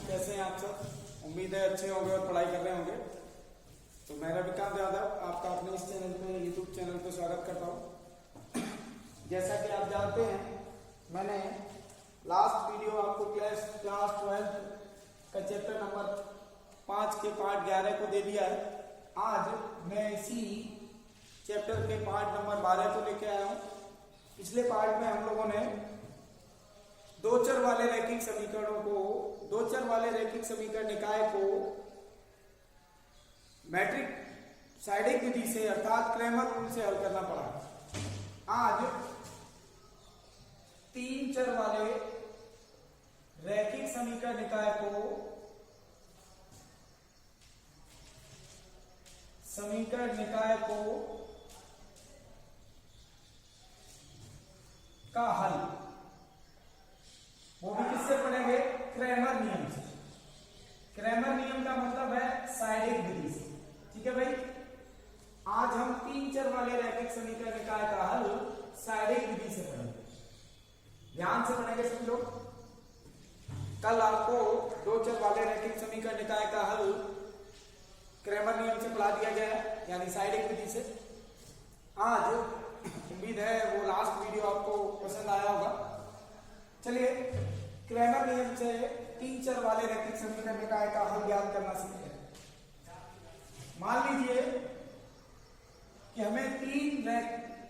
कैसे हैं आप सब? उम्मीद है अच्छे होंगे और पढ़ाई कर रहे होंगे। तो मैं रविकांत यादव आपका अपने इस चैनल पे यूट्यूब चैनल पे स्वागत करता हूँ। जैसा कि आप जानते हैं, मैंने लास्ट वीडियो आपको क्लास 12 का चैप्टर नंबर 5 के पार्ट 11 को दे दिया है। आज मैं इसी चैप्टर के पार्ट नंबर 12 को लेके आया हूँ। पिछले पार्ट में हम लोगों ने दो चर वाले रैखिक समीकरणों को, दो चर वाले रैखिक समीकरण निकाय को मैट्रिक साइडिक विधि से अर्थात क्रैमर रूल से हल करना पड़ा। आज तीन चर वाले रैखिक समीकरण निकाय को का हल, वो भी किससे पढ़ेंगे? क्रैमर नियम से। क्रैमर नियम का मतलब है साइडिक विधि से। ठीक है भाई, आज हम तीन चर वाले रैखिक समीकरण निकाय का हल साइडिक विधि से पढ़ेंगे। ध्यान से पढ़ेंगे सब लोग। कल आपको दो चर वाले रैखिक समीकरण निकाय का हल क्रैमर नियम से पढ़ा दिया गया है, यानी साइडिक विधि से। आज उम्मीद है वो लास्ट वीडियो आपको पसंद आया होगा। चलिए क्रैमर नियम से तीन चर वाले रैखिक समीकरण निकाय का हल ज्ञात करना सीखते हैं। मान लीजिए कि हमें तीन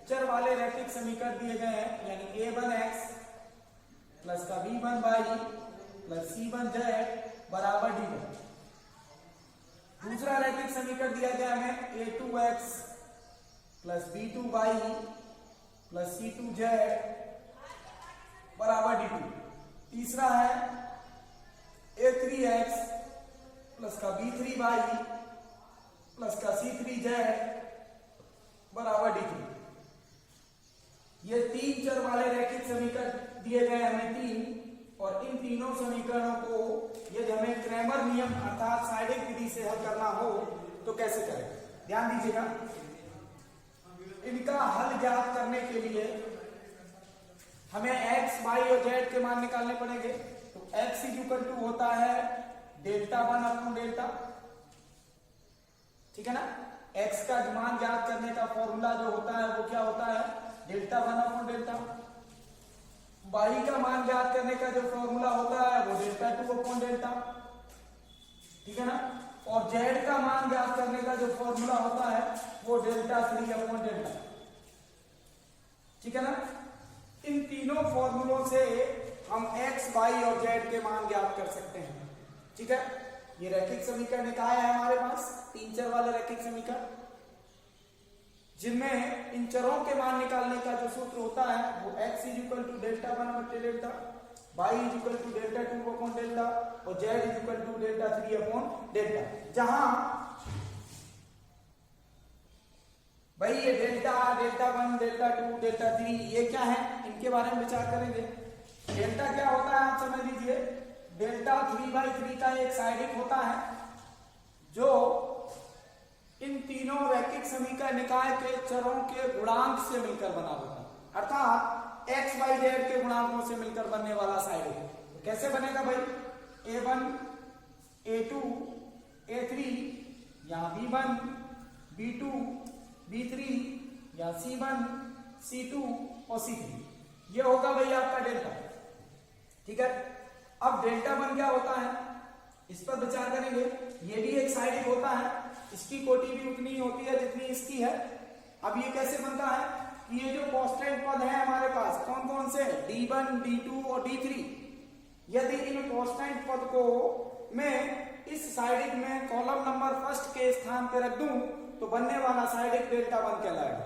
चर वाले रैखिक समीकरण दिए गए हैं, यानी a1x प्लस का b1y प्लस c1z बराबर d1। दूसरा रैखिक समीकरण दिया गया है a2x plus b2y plus c2z बराबर d2। तीसरा है a3x प्लस का b3y प्लस का c3z बराबर d3। ये तीन चर वाले रैखिक समीकरण दिए गए हमें तीन, और इन तीनों समीकरणों को यदि हमें क्रैमर नियम अर्थात साइडिक विधि से हल करना हो तो कैसे करें? ध्यान दीजिएगा। इनका हल ज्ञात करने के लिए हमें x, y और z के मान निकालने पड़ेंगे। तो x इक्वल टू होता है डेल्टा 1 अपॉन डेल्टा। ठीक है ना? x का मान ज्ञात करने का फॉर्मूला जो होता है वो क्या होता है? Delta 1 upon delta. y का मान ज्ञात करने का जो फॉर्मूला होता है वो डेल्टा 2 अपॉन डेल्टा। ठीक है ना? और z का मान ज्ञात करने का जो फॉर्मूला होता है वो डेल्टा 3 अपॉन डेल्टा। ठीक है ना? इन तीनों फॉर्मूलों से हम x, y और z के मान ज्ञात कर सकते हैं। ठीक है? ये रैखिक समीकरण निकाय है हमारे पास, तीन चर वाले रैखिक समीकरण, जिनमें इन चरों के मान निकालने का जो सूत्र होता है वो x इक्वल टू डेल्टा 1 बटे delta, y equal to delta 2 upon delta और z equal to delta 3 upon delta. जहां भाई ये डेल्टा 1, डेल्टा 2, डेल्टा 3 ये क्या है, इनके बारे में विचार करेंगे। डेल्टा क्या होता है आप समझ लीजिए। डेल्टा 3/3 का एक साइडिक होता है जो इन तीनों रैखिक समीकरण निकाय के चरों के गुणांक से मिलकर बना होता है, अर्थात x, y, z के गुणांकों से मिलकर बनने वाला साइडिक। तो कैसे बनेगा भाई? a1, a2, a3 या b1, b2, b3 या c1, c2 और c3, ये होगा भाई आपका डेल्टा। ठीक है? अब डेल्टा 1 क्या होता है इस पर विचार करेंगे। ये भी एक साइडिक होता है, इसकी कोटि भी उतनी ही होती है जितनी इसकी है। अब ये कैसे बनता है कि ये जो कांस्टेंट पद है हमारे पास कौन कौन से? d1, d2 और d3। यदि इन कांस्टेंट पद को मैं इस साइडिक में कॉलम नंबर फर्स्ट के स्थान पर रख दूं तो बनने वाला साइडिक डेल्टा 1 कहलाएगा।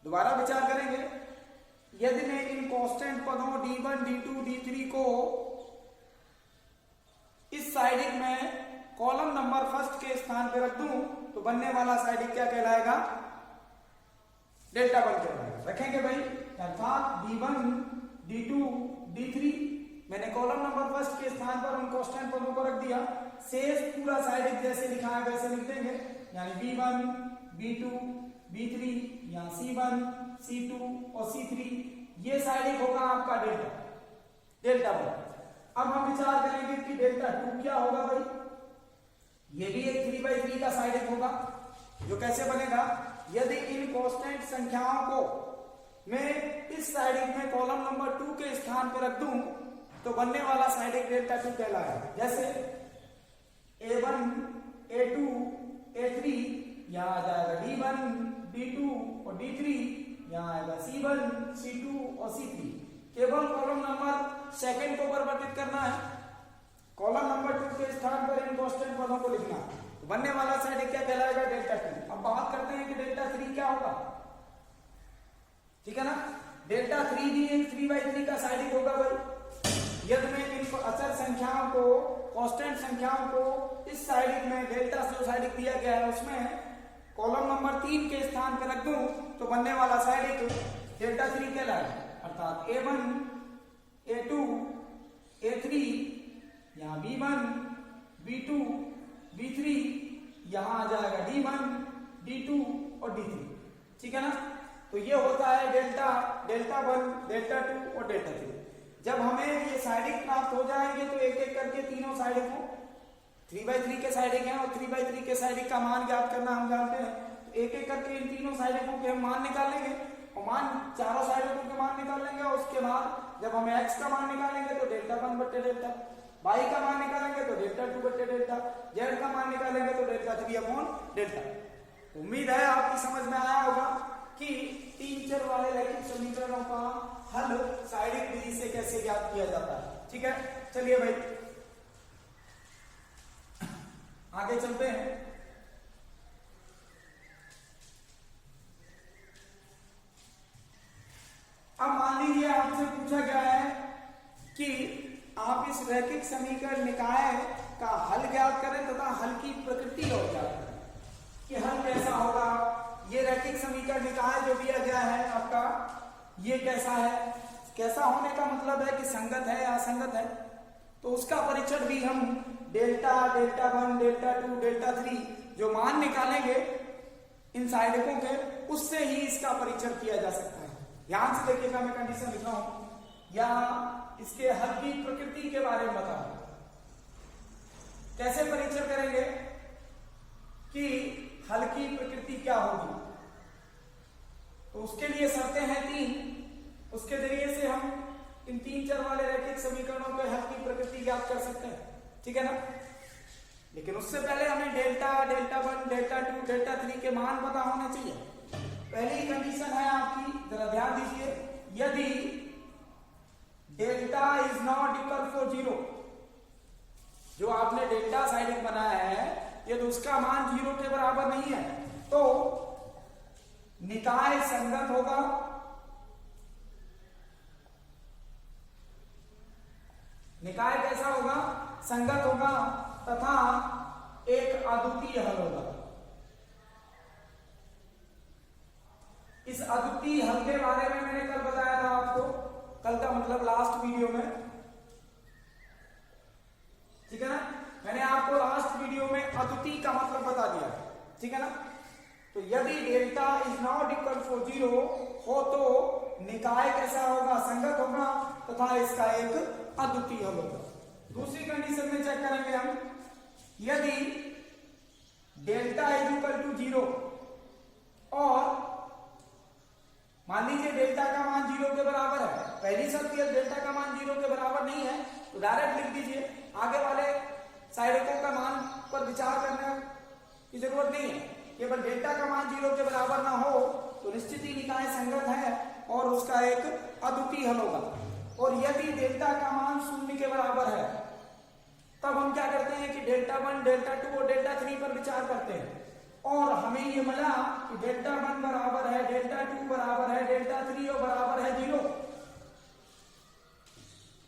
दोबारा विचार करेंगे। यदि मैं इन कांस्टेंट पदों d1, d2, d3 को इस साइडिक में कॉलम नंबर फर्स्ट के स्थान पर रख दूं तो बनने वाला साइडिक क्या कहलाएगा? डेल्टा 1 कहलाएगा। रखेंगे भाई, अर्थात d1, d2, d3 मैंने कॉलम नंबर फर्स्ट के स्थान पर उन कांस्टेंट पदों को रख दिया। शेष पूरा साइडिक जैसे लिखा है वैसे लिख देंगे, यानी b1, b2, b3 या c1, c2 और c3। ये साइडिक होगा आपका डेल्टा 1। अब हम विचार करेंगे कि डेल्टा 2 क्या होगा भाई। ये भी एक 3/3 का साइड होगा, जो कैसे बनेगा, यदि इन कांस्टेंट संख्याओं को मैं इस साइड में कॉलम नंबर 2 के स्थान पर रख दूं तो बनने वाला साइड डेल्टा 2 कहलाएगा। जैसे A1, A2, A3, यहां आ जाएगा D1, D2 और D3, यहां आएगा C1, C2 और C3। केवल कॉलम नंबर सेकंड को परिवर्तित करना है, कॉलम नंबर 2 के स्थान पर इन कांस्टेंट पदों को लिखना, तो बनने वाला साइड क्या कहलाएगा, डेल्टा 2। अब बात करते हैं कि डेल्टा 3 क्या होगा, ठीक है ना। डेल्टा 3 भी एक 3/3 का साइड होगा भाई। यदि मैं इन अचर संख्याओं को, कांस्टेंट संख्याओं को इस साइड में डेल्टा से जो साइड दिया गया है उसमें कॉलम नंबर 3 के स्थान पर रख दूं तो बनने वाला साइड डेल्टा 3 कहलाएगा। अर्थात A1, A2, A3, यहाँ B1, B2, B3, यहाँ आ जाएगा D1, D2 और D3, ठीक है ना। तो ये होता है डेल्टा 1, डेल्टा 2 और डेल्टा 3। जब हमें ये साइडिंग प्राप्त हो जाएंगे तो एक एक करके तीनों साइडिंग को 3/3 के साइडिंग है और 3/3 के साइडिंग का मान ज्ञात करना हम जानते हैं। तो एक एक करके इन तीनों साइडिंगों के हम मान निकालेंगे और मान चारों साइडिंगों के मान निकाल लेंगे और उसके बाद जब हम x का मान निकालेंगे तो डेल्टा 1 बट्टे डेल्टा, y का मान निकालेंगे तो डेल्टा 2 बट्टे डेल्टा, z का मान निकालेंगे तो डेल्टा 3 अपॉन डेल्टा। उम्मीद है आपकी समझ में आया होगा कि 3 चर वाले रैखिक समीकरणों का हल साइडिंग विधि से कैसे ज्ञात किया जाता है, ठीक है। चलिए भाई आगे चलते हैं। अब मान लीजिए आपसे पूछा गया है कि आप इस रैखिक समीकरण निकाय का हल ज्ञात करें तथा हल की प्रकृति और ज्ञात करें कि हल कैसा होगा। ये रैखिक समीकरण निकाय जो दिया गया है आपका, ये कैसा है, कैसा होने का मतलब है कि संगत है या असंगत है। तो उसका परीक्षण भी हम डेल्टा 1, डेल्टा 2, डेल्टा 3 जो मान निकालेंगे इन साइडकों के, उससे ही इसका परीक्षण किया जा सकता है। ध्यान से देखिएगा, मैं कंडीशन लिख रहा हूं या इसके हल की प्रकृति के बारे में बता रहा हूं। कैसे परीक्षण करेंगे कि हल की प्रकृति क्या होगी, तो उसके लिए शर्तें हैं 3। उसके जरिए से हम इन 3 चर वाले रैखिक समीकरणों के हल की प्रकृति ज्ञात कर सकते हैं, ठीक है ना। लेकिन उससे पहले हमें डेल्टा 1, डेल्टा 2, डेल्टा 3 के मान पता होने चाहिए। पहली कंडीशन है आपकी, जरा ध्यान दीजिए, यदि delta is not equal to 0, जो आपने डेल्टा साइडिंग बनाया है यदि उसका मान 0 के बराबर नहीं है तो निकाय संगत होगा, निकाय कैसा होगा, संगत होगा तथा एक अद्वितीय हल होगा। इस अद्वितीय हल के बारे में मैंने कल बताया था आपको, कल का मतलब लास्ट वीडियो में, ठीक है ना। मैंने आपको लास्ट वीडियो में अद्वितीय का मतलब बता दिया, ठीक है ना। तो यदि delta is not equal to 0 हो तो निकाय कैसा होगा, संगत होगा तथा इसका एक अद्वितीय हल होगा। दूसरी कंडीशन में चेक करेंगे हम, यदि डेल्टा इज इक्वल टू 0 और मान लीजिए डेल्टा का मान 0 के बराबर है, पहली शर्त यदि डेल्टा का मान 0 के बराबर नहीं है तो डायरेक्ट लिख दीजिए, आगे वाले साइडकों का मान पर विचार करने की जरूरत नहीं है। केवल डेल्टा का मान 0 के बराबर ना हो तो निश्चित ही निकाय संगत है और उसका एक अद्वितीय हल होगा। और यदि डेल्टा का मान 0 के बराबर है तब हम क्या करते हैं कि डेल्टा 1, डेल्टा 2 और डेल्टा 3 पर विचार करते हैं और हमें ये मिला कि डेल्टा 1 बराबर है, डेल्टा 2 बराबर है, डेल्टा 3 और बराबर है 0।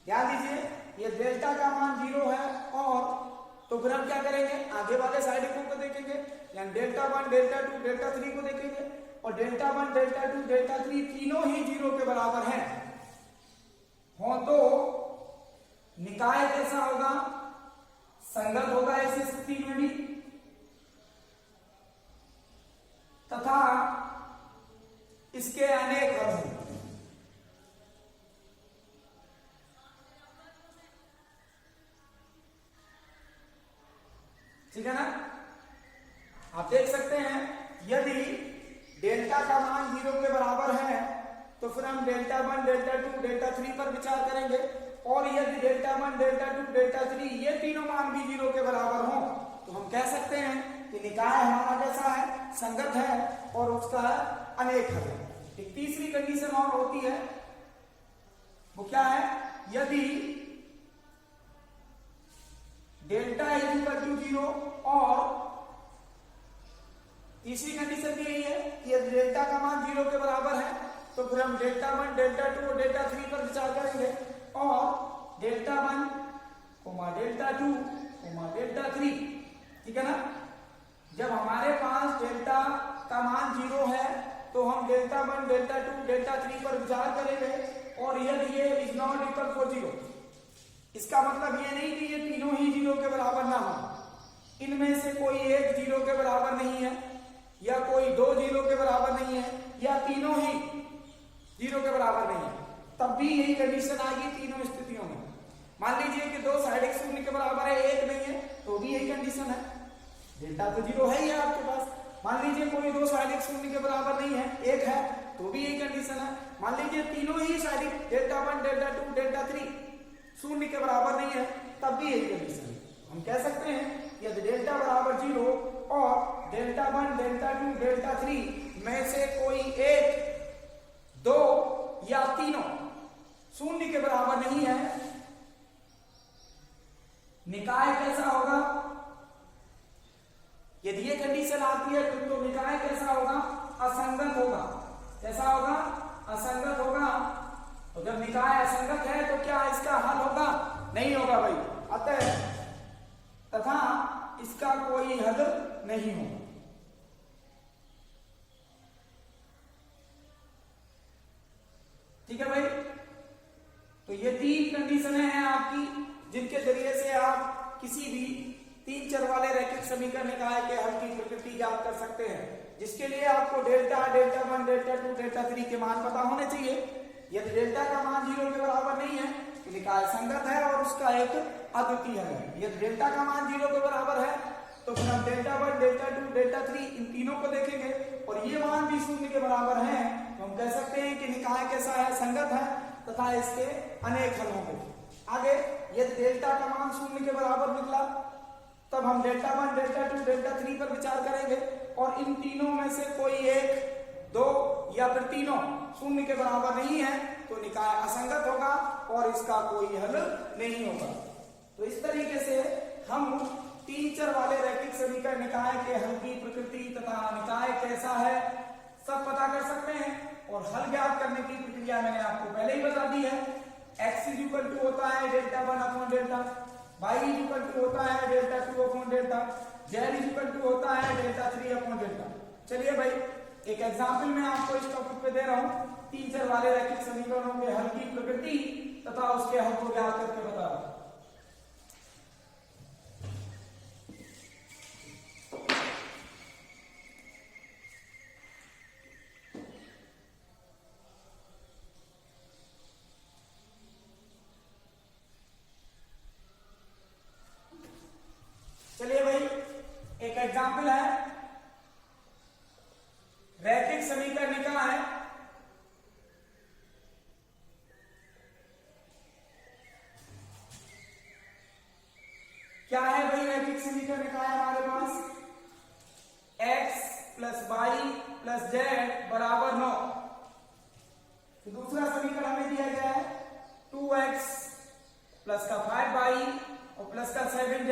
ध्यान दीजिए, ये डेल्टा का मान 0 है और तो फिर हम क्या करेंगे, आगे वाले साइडकों को देखेंगे, यानी डेल्टा 1, डेल्टा 2, डेल्टा 3 को देखेंगे और डेल्टा 1, डेल्टा 2, डेल्टा 3 तीनों ही 0 के बराबर हैं हो तो निकाय कैसा होगा, संगत होगा ऐसी स्थिति में भी तथा इसके अनेक हल होंगे। ठीक है ना। आप देख सकते हैं यदि डेल्टा का मान 0 के बराबर है तो फिर हम डेल्टा 1, डेल्टा 2, डेल्टा 3 पर विचार करेंगे, और यदि डेल्टा 1, डेल्टा 2, डेल्टा 3 ये तीनों मान भी 0 के बराबर हों तो हम कह सकते हैं कि निकाय हमारा कैसा है, संगत है और उसका अनेक हल है। एक तीसरी कंडीशन और होती है, वो क्या है, यदि डेल्टा इज इक्वल टू 0 और तीसरी कंडीशन भी यही है कि यदि डेल्टा का मान 0 के बराबर है तो फिर हम डेल्टा 1, डेल्टा 2 और डेल्टा 3 पर विचार करेंगे, और डेल्टा 1, डेल्टा 2, डेल्टा 3, ठीक है ना। जब हमारे पास डेल्टा का मान 0 है तो हम डेल्टा 1, डेल्टा 2, डेल्टा 3 पर विचार करेंगे, और यदि ये इज नॉट इक्वल फॉर 0, इसका मतलब ये नहीं कि ये तीनों ही 0 के बराबर ना हो, इनमें से कोई एक 0 के बराबर नहीं है, या कोई दो 0 के बराबर नहीं है, या तीनों ही 0 के बराबर नहीं है, तब भी यही कंडीशन आएगी तीनों स्थितियों में। मान लीजिए कि दो साइड x 0 के बराबर है, एक नहीं है, तो भी यही कंडीशन है, डेल्टा तो 0 है ही है आपके पास। मान लीजिए कोई दो साइड x 0 के बराबर नहीं है, एक है, तो भी यही कंडीशन है। मान लीजिए तीनों ही साइड डेल्टा 1, डेल्टा 2, डेल्टा 3 0 के बराबर नहीं है, तब भी यही कंडीशन है। हम कह सकते हैं यदि डेल्टा बराबर 0 और डेल्टा 1, डेल्टा 2, डेल्टा 3 में से कोई एक, दो या तीनों 0 के बराबर नहीं है, निकाय कैसा होगा। यदि ये कंडीशन आती है तो निकाय कैसा होगा, असंगत होगा। कैसा होगा, असंगत होगा। तो जब निकाय असंगत है तो क्या इसका हल होगा, नहीं होगा भाई, अतः तथा इसका कोई हल नहीं होगा। ठीक है भाई, तो ये तीन कंडीशनें हैं आपकी, जिनके जरिए से आप किसी भी तीन चर वाले रैखिक समीकरण निकाय के हल की प्रकृति ज्ञात कर सकते हैं, जिसके लिए आपको डेल्टा, डेल्टा 1, डेल्टा 2, डेल्टा 3 के मान पता होने चाहिए। यदि डेल्टा का मान 0 के बराबर नहीं है तो निकाय संगत है और उसका एक अद्वितीय है। यदि डेल्टा का मान 0 के बराबर है तो फिर हम डेल्टा 1, डेल्टा 2, डेल्टा 3 इन तीनों को देखेंगे, और ये मान भी 0 के बराबर हैं, तो हम कह सकते हैं कि निकाय कैसा है, संगत है, तथा इसके अनेक हल होंगे। आगे यदि डेल्टा का मान 0 के बराबर निकला तब हम डेल्टा 1, डेल्टा 2, डेल्टा 3 पर विचार करेंगे, और इन तीनों में से कोई एक, दो या फिर तीनों 0 के बराबर नहीं है तो निकाय असंगत होगा और इसका कोई हल नहीं होगा। तो इस तरीके से हम तीन चर वाले रैखिक समीकरण निकाय के हल की प्रकृति तथा निकाय कैसा है सब पता कर सकते हैं, और हल ज्ञात करने की प्रक्रिया मैंने आपको पहले ही बता दी है। x इज इक्वल टू होता है delta 1 upon delta, y is equal to होता है delta 2 upon delta, z is equal to होता है डेल्टा 3 अपॉन डेल्टा। चलिए भाई, एक एग्जाम्पल मैं आपको इस टॉपिक पे दे रहा हूं, तीन चर वाले रैखिक समीकरणों के हल की प्रकृति तथा उसके हल को ज्ञात करके बता रहा हूं। चलिए भाई, एक एग्जाम्पल है, रैखिक समीकरण निकाय है क्या है भाई। रैखिक समीकरण निकाय हमारे पास x plus y plus z बराबर 9। तो दूसरा समीकरण हमें दिया गया है 2x प्लस का 5y और प्लस का 7z,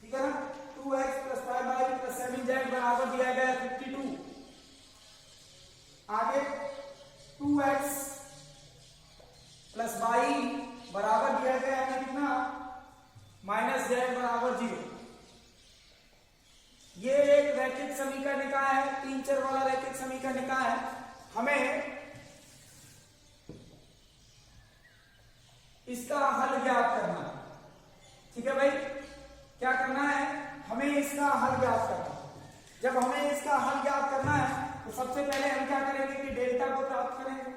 ठीक है ना। 2x plus 5y plus 7z बराबर दिया गया 52। आगे 2x प्लस y बराबर दिया गया है कितना, माइनस z बराबर 0। ये एक रैखिक समीकरण निकाय है, तीन चर वाला रैखिक समीकरण निकाय है। हमें इसका हल ज्ञात करना है, ठीक है भाई। क्या करना है, हमें इसका हल ज्ञात करना है। जब हमें इसका हल ज्ञात करना है तो सबसे पहले हम क्या करेंगे कि डेल्टा को प्राप्त करेंगे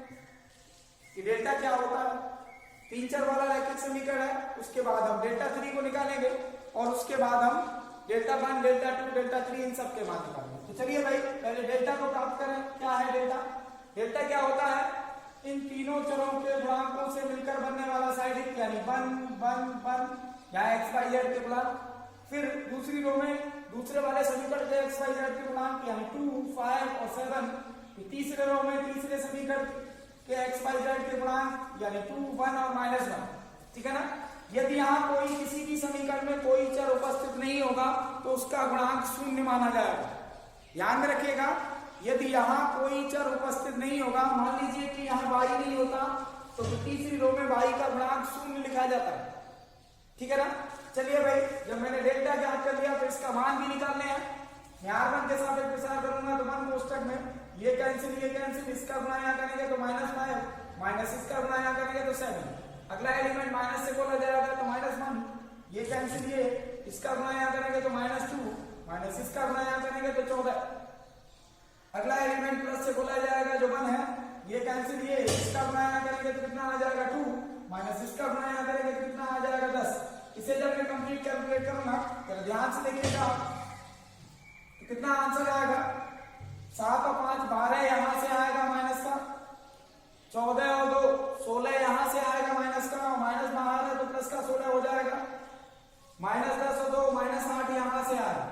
कि डेल्टा क्या होता है। तीन चर वाला रैखिक समीकरण है, उसके बाद हम डेल्टा 3 को निकालेंगे, और उसके बाद हम डेल्टा 1, डेल्टा 2, डेल्टा 3 इन सब के मान निकालेंगे। तो चलिए भाई पहले डेल्टा को प्राप्त करें। क्या है डेल्टा? डेल्टा क्या होता है? इन तीनों चरों के गुणांकों से मिलकर बनने वाला साइडिक, यानी 1 1 1 या x y z के गुणांक, फिर दूसरी रो में दूसरे वाले समीकरण के x y z के गुणांक यानी 2 5 और 7, तीसरे रो में तीसरे समीकरण के x y z के गुणांक यानी 2 1 और -1। ठीक है ना? यदि यहाँ कोई किसी भी समीकरण में कोई चर उपस्थित नहीं होगा तो उसका गुणांक शून्य माना जाएगा। ध्यान में रखिएगा, यदि यहाँ कोई चर उपस्थित नहीं होगा, मान लीजिए कि यहाँ y नहीं होता, तो तीसरी रो में y का गुणांक शून्य लिखा जाता है। ठीक है ना? चलिए भाई, जब मैंने डेल्टा ज्ञात कर लिया तो इसका मान भी निकालने हैं। मैं R1 के साथ विचार करूंगा तो 1 कोष्टक में ये कैंसिल, इसका गुणा यहाँ करेंगे तो -5, माइनस इसका गुणा यहाँ करेंगे तो 7। अगला एलिमेंट माइनस से बोला जाएगा तो -1, ये कैंसिल, ये इसका गुणा यहाँ करेंगे तो -2, माइनस इसका गुणा यहाँ करेंगे तो 14। अगला एलिमेंट प्लस से बोला जाएगा जो 1 है, ये कैंसिल, ये इसका गुणा यहाँ करेंगे तो कितना आ जाएगा 2, माइनस इसका गुणा यहाँ करेंगे तो कितना आ जाएगा 10। इसे जब मैं कंप्लीट कैलकुलेट करूंगा तो ध्यान से देखिएगा तो कितना आंसर आएगा, 7 और 5 12 यहां से आएगा माइनस का, 14 और 2 16 यहां से आएगा माइनस का, और माइनस बाहर है तो प्लस का 16 हो जाएगा, -10 और 2 -8 यहां से आएगा,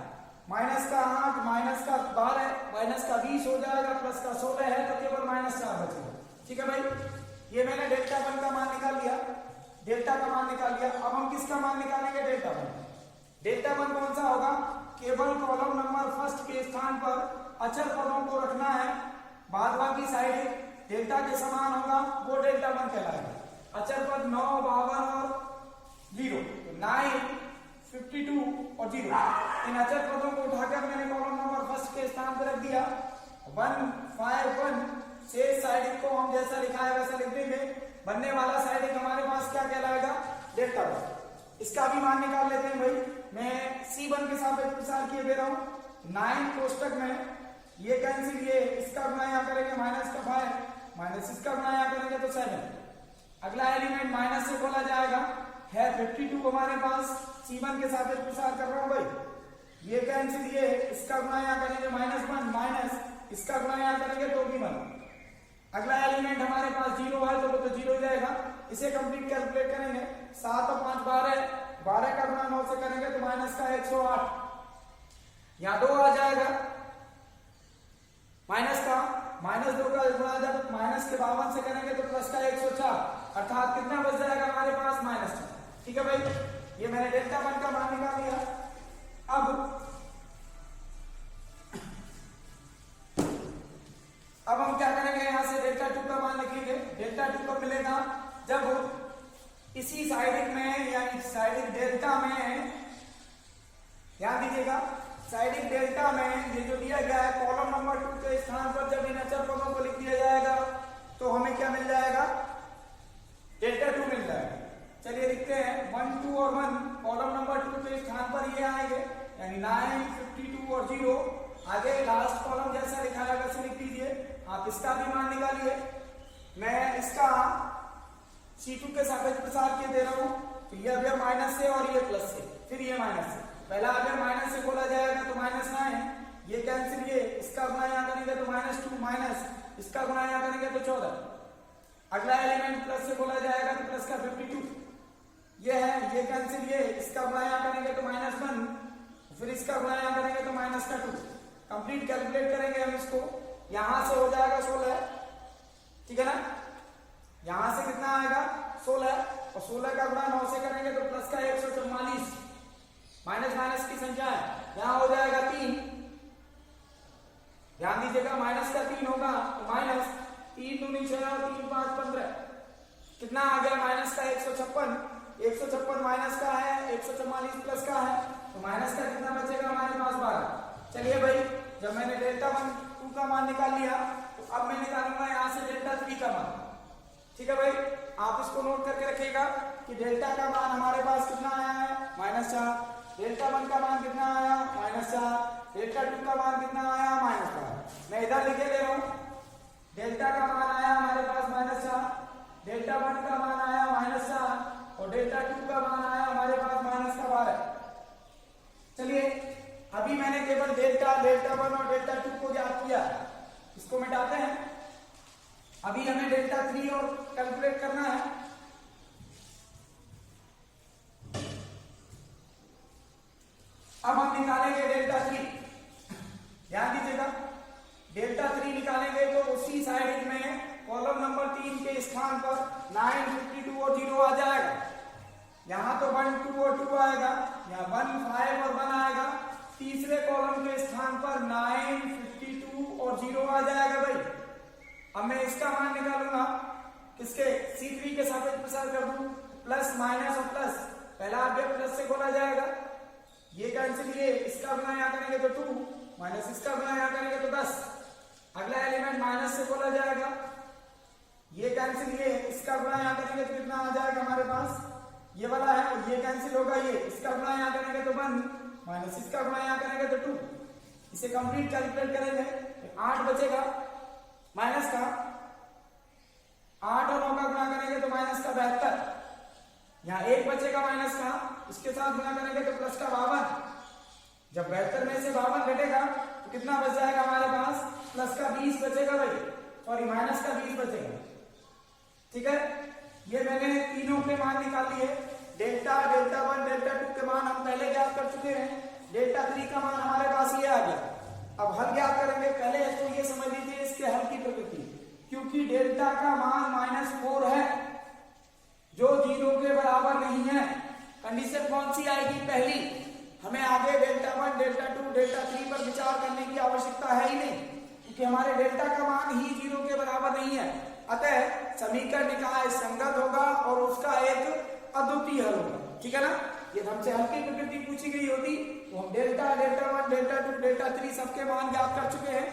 माइनस का 8 माइनस का 12 माइनस का 20 हो जाएगा, प्लस का 16 है तो केवल -4 बचेगा। ठीक है भाई, ये मैंने डेल्टा 1 का मान निकाल लिया, डेल्टा का मान निकाल लिया। अब हम किसका मान निकालेंगे? डेल्टा 1। डेल्टा 1 कौन सा होगा? केवल कॉलम नंबर फर्स्ट के स्थान पर अचर पदों को रखना है, बाद बाकी साइड डेल्टा के समान होगा, वो डेल्टा 1 कहलाएगा। अचर पद 9 52 और 0, 9 52 और 0, इन अचर पदों को उठाकर मैंने कॉलम नंबर फर्स्ट के स्थान पर रख दिया। 1 5 1 से साइड को हम जैसा लिखा है वैसा लिख देंगे। बनने वाला साइड हमारे पास क्या कहलाएगा? डेल्टा 1। इसका भी मान निकाल लेते हैं भाई। मैं C1 के साथ विचार किए दे रहा हूं। 9 कोष्टक में ये कैंसिल, ये इसका गुणा यहाँ करेंगे माइनस का 5, माइनस इसका गुणा यहाँ करेंगे तो 7। अगला एलिमेंट माइनस से बोला जाएगा है 52 हमारे पास। C1 के साथ विचार कर रहा हूं भाई। ये कैंसिल, ये इसका गुणा यहाँ करेंगे -1, माइनस इसका गुणा यहाँ करेंगे तो भी 1। अगला एलिमेंट हमारे पास 0 है तो वो तो 0 ही जाएगा। इसे कंप्लीट कैलकुलेट करेंगे। 7 और 5 12, 12 का गुणा 9 से करेंगे तो माइनस का 108, यहाँ 2 आ जाएगा, माइनस का -2 का गुणा जब माइनस के 52 से करेंगे तो प्लस का 104, अर्थात कितना बच जाएगा हमारे पास -4। ठीक है भाई, ये मैंने डेल्टा 1 का मान निकाल लिया। अब हम क्या करेंगे, यहां से डेल्टा 2 का मान लिखेंगे। डेल्टा 2 कब मिलेगा? जब इसी साइडिक में यानी साइडिक डेल्टा में, ध्यान दीजिएगा, साइडिक डेल्टा में ये जो दिया गया है कॉलम नंबर 2 के स्थान पर जब इन अचर पदों को लिख दिया जाएगा तो हमें क्या मिल जाएगा? डेल्टा 2 मिल जाएगा। चलिए लिखते हैं 1 2 और 1 कॉलम नंबर 2 के स्थान पर ये आएंगे, यानी 9 52 और 0। आगे लास्ट कॉलम जैसा लिखा है वैसे लिख दीजिए। आप इसका भी मान निकालिए। मैं इसका C2 के सापेक्ष प्रसार किए दे रहा हूं, तो ये अभी माइनस से और ये प्लस से, फिर ये माइनस से। पहला अगर माइनस से बोला जाएगा तो -9, ये कैंसिल, ये इसका गुणा यहाँ करेंगे तो -2, माइनस इसका गुणा यहाँ करेंगे तो 14। अगला एलिमेंट प्लस से बोला जाएगा तो प्लस का 52, ये है, ये कैंसिल, ये इसका गुणा यहाँ करेंगे तो -1, फिर इसका गुणा यहाँ करेंगे तो -2। कंप्लीट कैलकुलेट करेंगे हम इसको, यहां से हो जाएगा 16, ठीक है ना? यहां से कितना आएगा? 16, और 16 का गुणा 9 से करेंगे तो प्लस का 144, माइनस माइनस की संख्या है, यहां हो जाएगा 3। ध्यान दीजिएगा, माइनस का 3 होगा तो माइनस 3 दूनी 6 और 3 5 15, कितना आ गया? माइनस का 156, 156 माइनस का है, 144 प्लस का है, तो माइनस का कितना बचेगा हमारे पास? 12। चलिए भाई, जब मैंने डेल्टा 1 2 का मान निकाल लिया तो अब मैं निकालूंगा यहां से डेल्टा 3 का मान। ठीक है भाई, आप इसको नोट करके रखिएगा कि डेल्टा का मान हमारे पास कितना आया है? -4। डेल्टा 1 का मान कितना आया? -4। डेल्टा 2 का मान कितना आया? -4। मैं इधर लिखे ले रहा हूं, डेल्टा का मान आया हमारे पास -4, डेल्टा 1 का मान आया -4 और डेल्टा 2 का मान आया हमारे पास -12। अब हम निकालेंगे डेल्टा 3, ध्यान दीजिएगा। डेल्टा 3 निकालेंगे तो उसी साइड में कॉलम नंबर 3 के स्थान पर 9, 52 और 0 आ जाएगा। यहाँ तो 1, 2 और 2 आएगा, यहाँ 1, 5 और 1 आएगा। तीसरे कॉलम के स्थान पर 9, 52 और 0 आ जाएगा भाई। अब मैं इसका मान निकालूंगा, किसके, C3 के सापेक्ष प्रसार कर दूं, प्लस माइनस और प्लस, पहला अवयव प्लस से खोला जाएगा, ये कैंसिल, ये इसका गुना यहाँ करेंगे तो 2, माइनस इसका गुना यहाँ करेंगे तो 10, अगला एलिमेंट माइनस से खोला जाएगा, ये कैंसिल, ये इसका गुना यहाँ करेंगे तो कितना आ जाएगा हमारे पास, ये वाला है, और ये कैंसिल होगा, ये इसका गुना यहाँ करेंगे तो 1, माइनस इसका गुना यहाँ करेंगे तो 2, इसे कंप्लीट कैलकुलेट करेंगे, 8 बचेगा माइनस का, 8 और 9 का गुना करेंगे तो माइनस का 72, यहाँ 1 बचेगा माइनस का, इसके साथ गुना करेंगे तो प्लस का 52, जब 72 में से 52 घटेगा तो कितना बच जाएगा हमारे पास, प्लस का 20 बचेगा भाई, सॉरी माइनस का 20 बचेगा। ठीक है, ये मैंने तीनों के मान निकाल लिए, डेल्टा, डेल्टा 1, डेल्टा 2 के मान हम पहले ज्ञात कर चुके हैं, डेल्टा 3 का मान हमारे पास ये आ गया। अब हल ज्ञात करेंगे, पहले तो ये समझ लीजिए इसके हल की प्रकृति, क्योंकि डेल्टा का मान -4 है जो 0 के बराबर नहीं है, कंडीशन कौन सी आएगी, पहली, हमें आगे डेल्टा 1, डेल्टा 2, डेल्टा 3 पर विचार करने की आवश्यकता है ही नहीं, क्योंकि हमारे डेल्टा का मान ही 0 के बराबर नहीं है, अतः समीकरण निकाय संगत होगा और उसका एक अद्वितीय हल होगा। ठीक है ना, ये हमसे हल की प्रकृति पूछी गई होती तो हम डेल्टा, डेल्टा 1, डेल्टा 2, डेल्टा 3 सबके मान ज्ञात कर चुके हैं।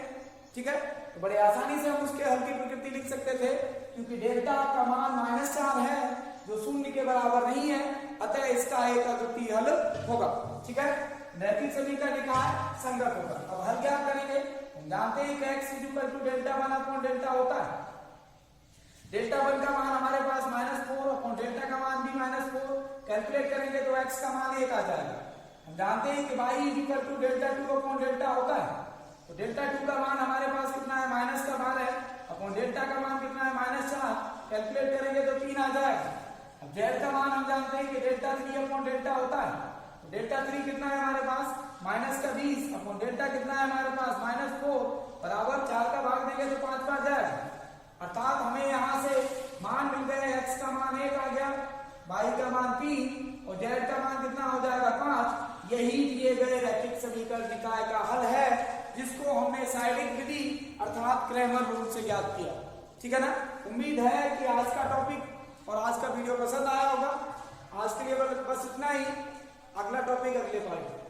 ठीक है, तो बड़े आसानी से हम उसके हल की प्रकृति लिख सकते थे, क्योंकि डेल्टा का मान -4 है जो 0 के बराबर नहीं है, अतः इसका एक अद्वितीय हल होगा। ठीक है, रैखिक समीकरण निकाय संगत होगा। अब हल क्या करेंगे, हम जानते हैं कि x = डेल्टा 1 अपॉन डेल्टा होता है, डेल्टा 1 का मान हमारे पास -4 अपॉन डेल्टा का मान भी -4, कैलकुलेट करेंगे तो x का मान 1 आ जाएगा। हम जानते हैं कि y = डेल्टा 2 अपॉन डेल्टा होता है, तो डेल्टा 2 का मान हमारे पास कितना है, माइनस का मान है, अपॉन डेल्टा का मान कितना है, -4, कैलकुलेट करेंगे तो 3 आ जाएगा। अब z का मान हम जानते हैं कि डेल्टा 3 अपॉन डेल्टा होता है, तो डेल्टा 3 कितना है हमारे पास, -20 अपॉन डेल्टा कितना है हमारे पास, -4, बराबर 4 का भाग देंगे तो 5 आ जाएगा, अर्थात हमें यहाँ से मान मिल गए, x का मान 1 आ गया, y का मान 3 और z का मान कितना हो जाएगा, 5। यही दिए गए रैखिक समीकरण निकाय का हल है, जिसको हमने साइडिक विधि अर्थात क्रैमर रूल से ज्ञात किया। ठीक है ना, उम्मीद है कि आज का टॉपिक और आज का वीडियो पसंद आया होगा। आज के लिए बस इतना ही, अगला टॉपिक अगले पार्ट में।